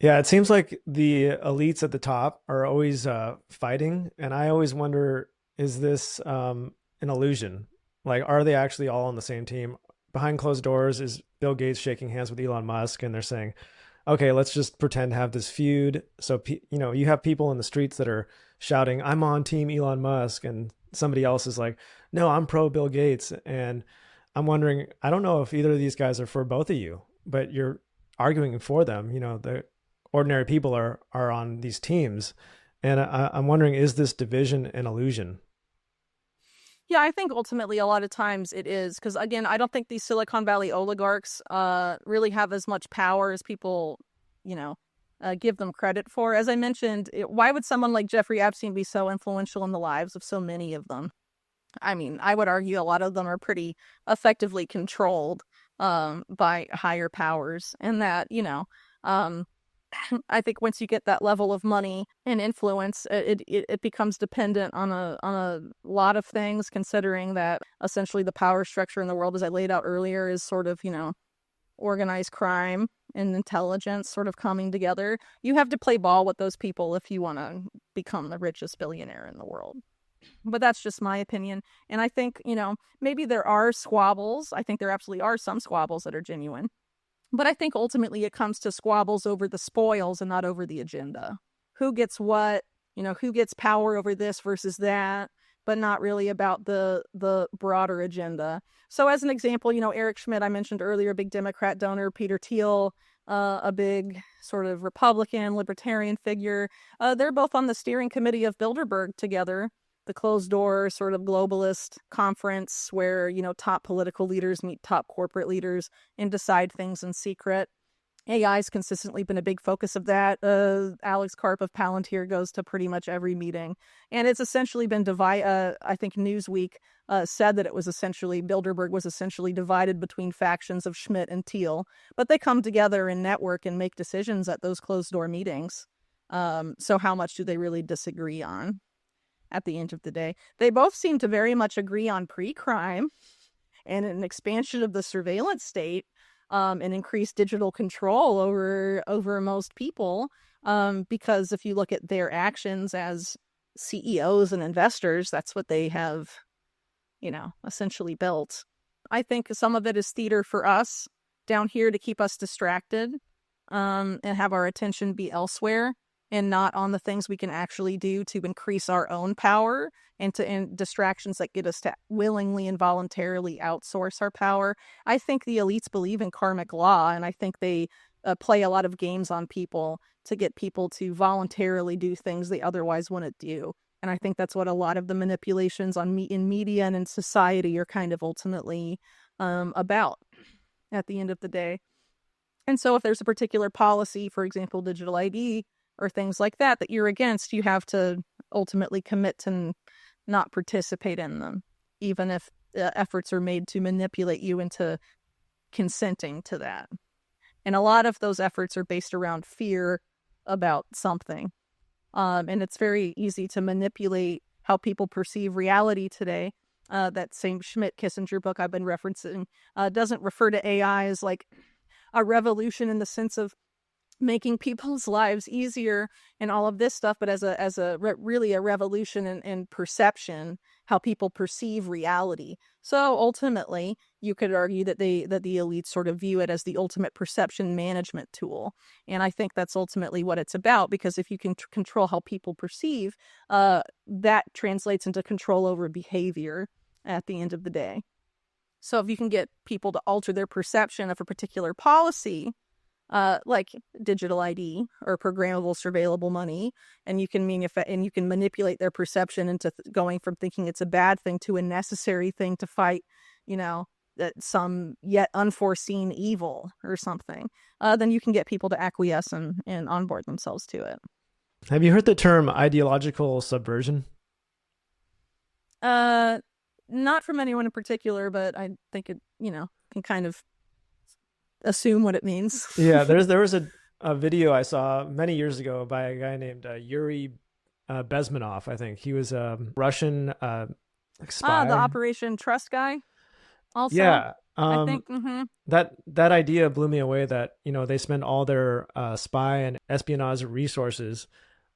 Yeah, it seems like the elites at the top are always fighting, and I always wonder, is this an illusion? Like, are they actually all on the same team? Behind closed doors, is Bill Gates shaking hands with Elon Musk, and they're saying, "Okay, let's just pretend to have this feud." So, you have people in the streets that are shouting, "I'm on team Elon Musk," and somebody else is like, "No, I'm pro Bill Gates." And I'm wondering, I don't know if either of these guys are for both of you, but you're arguing for them. The ordinary people are on these teams, and I'm wondering, is this division an illusion? Yeah, I think ultimately a lot of times it is because again, I don't think these Silicon Valley oligarchs really have as much power as people, you know, give them credit for. As I mentioned, why would someone like Jeffrey Epstein be so influential in the lives of so many of them? I mean, I would argue a lot of them are pretty effectively controlled by higher powers, and that um, I think once you get that level of money and influence, it becomes dependent on a lot of things. Considering that essentially the power structure in the world, as I laid out earlier, is sort of organized crime and intelligence sort of coming together. You have to play ball with those people if you want to become the richest billionaire in the world. But that's just my opinion. And I think, maybe there are squabbles. I think there absolutely are some squabbles that are genuine. But I think ultimately it comes to squabbles over the spoils and not over the agenda. Who gets what, who gets power over this versus that, but not really about the broader agenda. So as an example, Eric Schmidt, I mentioned earlier, a big Democrat donor, Peter Thiel, a big sort of Republican, libertarian figure. They're both on the steering committee of Bilderberg together, the closed door sort of globalist conference where, top political leaders meet top corporate leaders and decide things in secret. AI's consistently been a big focus of that. Alex Karp of Palantir goes to pretty much every meeting. And it's essentially been divided. I think Newsweek said that it was essentially, Bilderberg was essentially divided between factions of Schmidt and Thiel. But they come together and network and make decisions at those closed door meetings. So how much do they really disagree on? At the end of the day, they both seem to very much agree on pre-crime and an expansion of the surveillance state, and increased digital control over most people. Because if you look at their actions as CEOs and investors, that's what they have, essentially built. I think some of it is theater for us down here to keep us distracted, and have our attention be elsewhere and not on the things we can actually do to increase our own power and distractions that get us to willingly and voluntarily outsource our power. I think the elites believe in karmic law, and I think they play a lot of games on people to get people to voluntarily do things they otherwise wouldn't do. And I think that's what a lot of the manipulations in media and in society are kind of ultimately about at the end of the day. And so if there's a particular policy, for example, digital ID or things like that, that you're against, you have to ultimately commit to not participate in them, even if efforts are made to manipulate you into consenting to that. And a lot of those efforts are based around fear about something. And it's very easy to manipulate how people perceive reality today. That same Schmidt Kissinger book I've been referencing doesn't refer to AI as like a revolution in the sense of making people's lives easier and all of this stuff, but really a revolution in perception, how people perceive reality. So ultimately, you could argue that the elites sort of view it as the ultimate perception management tool, and I think that's ultimately what it's about. Because if you can control how people perceive, that translates into control over behavior at the end of the day. So if you can get people to alter their perception of a particular policy, like digital ID or programmable surveillable money, and you can manipulate their perception into going from thinking it's a bad thing to a necessary thing to fight, that some yet unforeseen evil or something, then you can get people to acquiesce and onboard themselves to it. Have you heard the term ideological subversion? Uh, Not from anyone in particular, but I think it, can kind of assume what it means. Yeah, there was a video I saw many years ago by a guy named Yuri Bezmenov. I think he was a Russian The spy. Operation Trust guy also. Yeah, I Um, think, mm-hmm. that idea blew me away. That they spend all their spy and espionage resources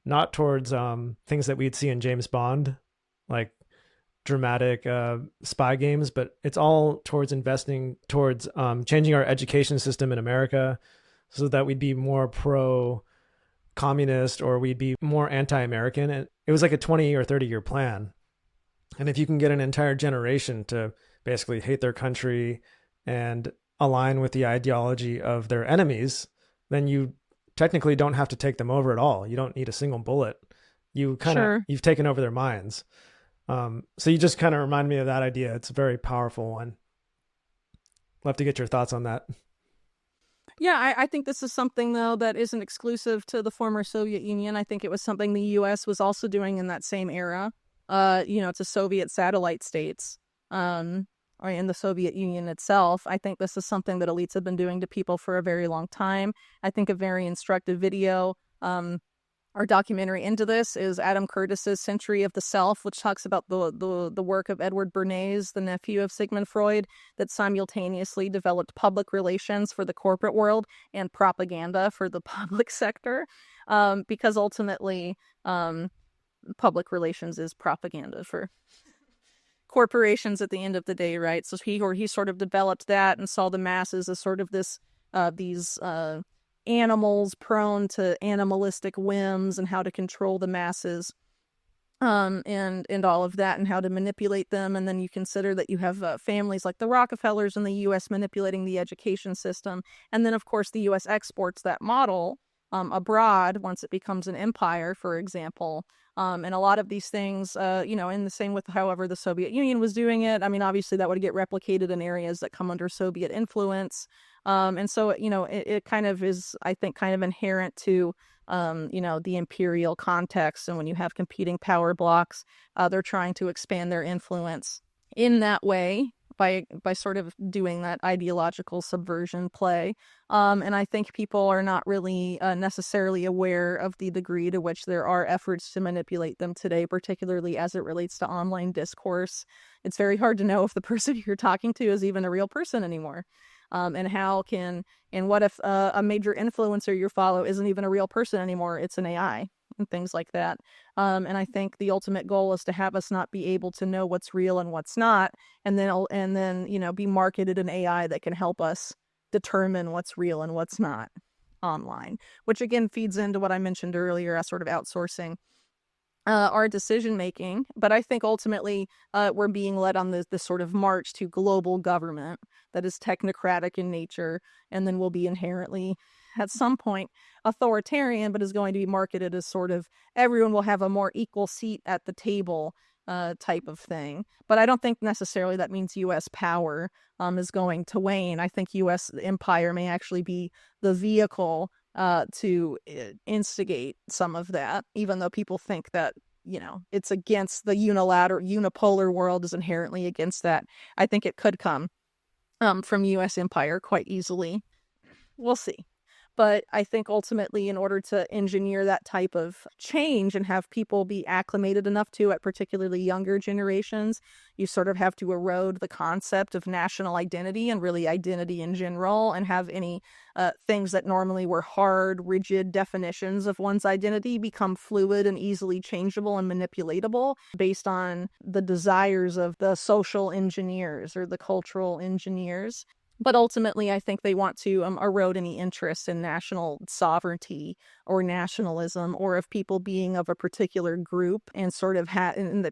not towards things that we'd see in James Bond, like dramatic spy games, but it's all towards investing towards changing our education system in America so that we'd be more pro communist or we'd be more anti-American. And it was like a 20 or 30-year plan. And if you can get an entire generation to basically hate their country and align with the ideology of their enemies, then you technically don't have to take them over at all. You don't need a single bullet. Sure. You've taken over their minds. So you just kind of remind me of that idea. It's a very powerful one. Love to get your thoughts on that. Yeah, I think this is something, though, that isn't exclusive to the former Soviet Union. I think it was something the U.S. was also doing in that same era. To Soviet satellite states, or in the Soviet Union itself. I think this is something that elites have been doing to people for a very long time. I think a very instructive video, our documentary into this, is Adam Curtis's Century of the Self, which talks about the work of Edward Bernays, the nephew of Sigmund Freud, that simultaneously developed public relations for the corporate world and propaganda for the public sector, because ultimately public relations is propaganda for corporations at the end of the day, right? So he sort of developed that and saw the masses as sort of these animals prone to animalistic whims, and how to control the masses, and all of that, and how to manipulate them. And then you consider that you have families like the Rockefellers in the U.S. manipulating the education system, and then of course the U.S. exports that model abroad once it becomes an empire, for example. And a lot of these things, in the same with however the Soviet Union was doing it. I mean, obviously that would get replicated in areas that come under Soviet influence. And so, it kind of is, I think, kind of inherent to, the imperial context. And when you have competing power blocks, they're trying to expand their influence in that way by sort of doing that ideological subversion play. And I think people are not really necessarily aware of the degree to which there are efforts to manipulate them today, particularly as it relates to online discourse. It's very hard to know if the person you're talking to is even a real person anymore. And what if a major influencer you follow isn't even a real person anymore? It's an AI and things like that. And I think the ultimate goal is to have us not be able to know what's real and what's not, and then be marketed an AI that can help us determine what's real and what's not online, which again feeds into what I mentioned earlier as sort of outsourcing our decision making. But I think ultimately we're being led on this sort of march to global government that is technocratic in nature, and then will be inherently at some point authoritarian, but is going to be marketed as sort of everyone will have a more equal seat at the table type of thing. But I don't think necessarily that means U.S. power is going to wane. I think U.S. empire may actually be the vehicle to instigate some of that, even though people think that, it's against the unipolar world is inherently against that. I think it could come from U.S. empire quite easily. We'll see. But I think ultimately, in order to engineer that type of change and have people be acclimated enough to it, particularly younger generations, you sort of have to erode the concept of national identity and really identity in general, and have any things that normally were hard, rigid definitions of one's identity become fluid and easily changeable and manipulatable based on the desires of the social engineers or the cultural engineers. But ultimately, I think they want to erode any interest in national sovereignty or nationalism, or of people being of a particular group, and sort of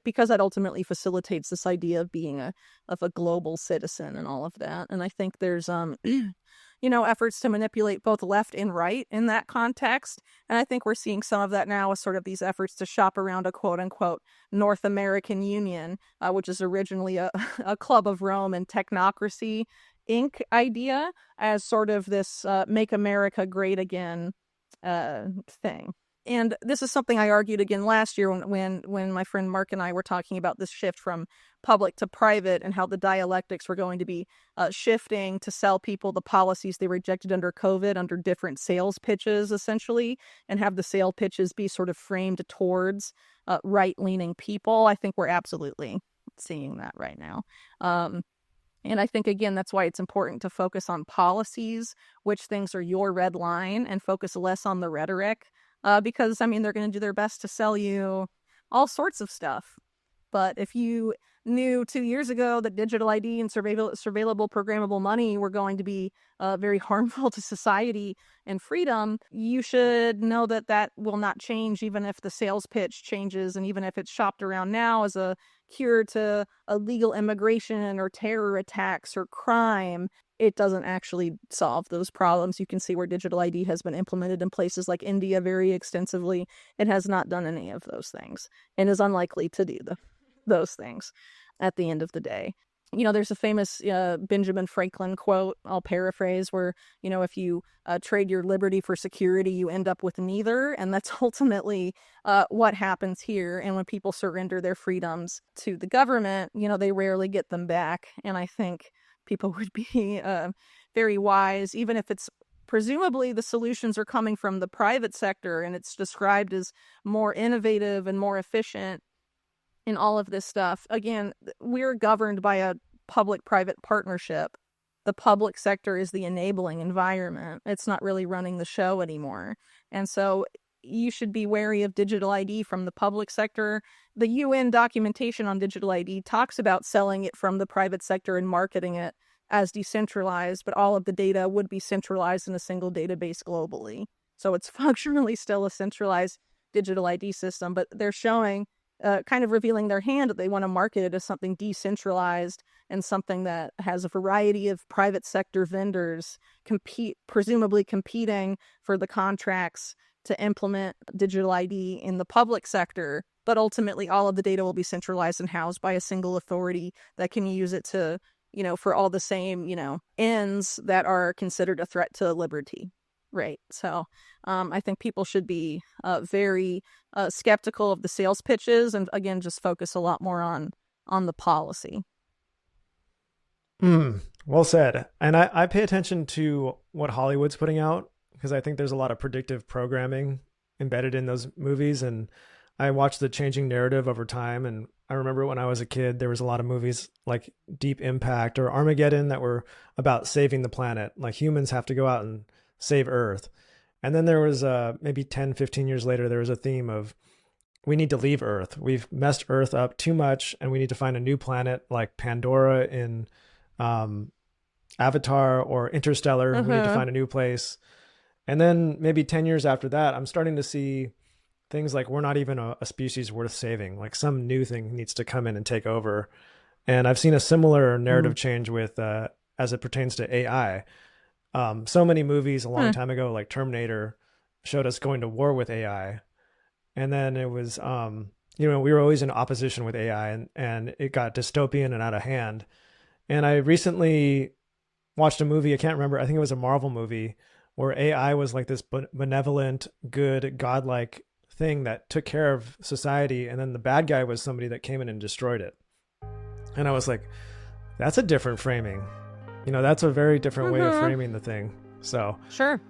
because that ultimately facilitates this idea of being of a global citizen and all of that. And I think there's efforts to manipulate both left and right in that context. And I think we're seeing some of that now with sort of these efforts to shop around a quote unquote North American Union, which is originally a club of Rome and technocracy Inc. idea, as sort of this make America great again thing. And this is something I argued again last year when my friend Mark and I were talking about this shift from public to private, and how the dialectics were going to be shifting to sell people the policies they rejected under COVID under different sales pitches, essentially, and have the sale pitches be sort of framed towards right-leaning people. I think we're absolutely seeing that right now. And I think, again, that's why it's important to focus on policies, which things are your red line, and focus less on the rhetoric. Because, I mean, they're going to do their best to sell you all sorts of stuff. But if you knew 2 years ago that digital ID and surveillable programmable money were going to be very harmful to society and freedom, you should know that that will not change, even if the sales pitch changes, and even if it's shopped around now as a cure to illegal immigration or terror attacks or crime. It doesn't actually solve those problems. You can see where digital ID has been implemented in places like India very extensively. It has not done any of those things and is unlikely to do those things at the end of the day. You know, there's a famous Benjamin Franklin quote, I'll paraphrase, where, you know, if you trade your liberty for security, you end up with neither. And that's ultimately what happens here. And when people surrender their freedoms to the government, you know, they rarely get them back. And I think people would be very wise, even if it's presumably the solutions are coming from the private sector and it's described as more innovative and more efficient in all of this stuff. Again, we're governed by a public-private partnership. The public sector is the enabling environment. It's not really running the show anymore. And so you should be wary of digital ID from the public sector. The UN documentation on digital ID talks about selling it from the private sector and marketing it as decentralized, but all of the data would be centralized in a single database globally. So it's functionally still a centralized digital ID system, but they're showing, kind of revealing their hand that they want to market it as something decentralized and something that has a variety of private sector vendors presumably competing for the contracts to implement digital ID in the public sector. But ultimately, all of the data will be centralized and housed by a single authority that can use it to, you know, for all the same, you know, ends that are considered a threat to liberty. Right. So I think people should be very skeptical of the sales pitches and, again, just focus a lot more on the policy. Well said. And I pay attention to what Hollywood's putting out because I think there's a lot of predictive programming embedded in those movies. And I watch the changing narrative over time. And I remember when I was a kid, there was a lot of movies like Deep Impact or Armageddon that were about saving the planet. Like humans have to go out and save Earth. And then there was maybe 10, 15 years later, there was a theme of we need to leave Earth. We've messed Earth up too much and we need to find a new planet like Pandora in Avatar or Interstellar. We need to find a new place. And then maybe 10 years after that, I'm starting to see things like we're not even a species worth saving. Like some new thing needs to come in and take over. And I've seen a similar narrative change with as it pertains to AI. So many movies a long time ago, like Terminator, showed us going to war with AI. And then it was, you know, we were always in opposition with AI and it got dystopian and out of hand. And I recently watched a movie, I can't remember, I think it was a Marvel movie, where AI was like this benevolent, good, godlike thing that took care of society. And then the bad guy was somebody that came in and destroyed it. And I was like, that's a different framing. You know, that's a very different way of framing the thing. So Sure.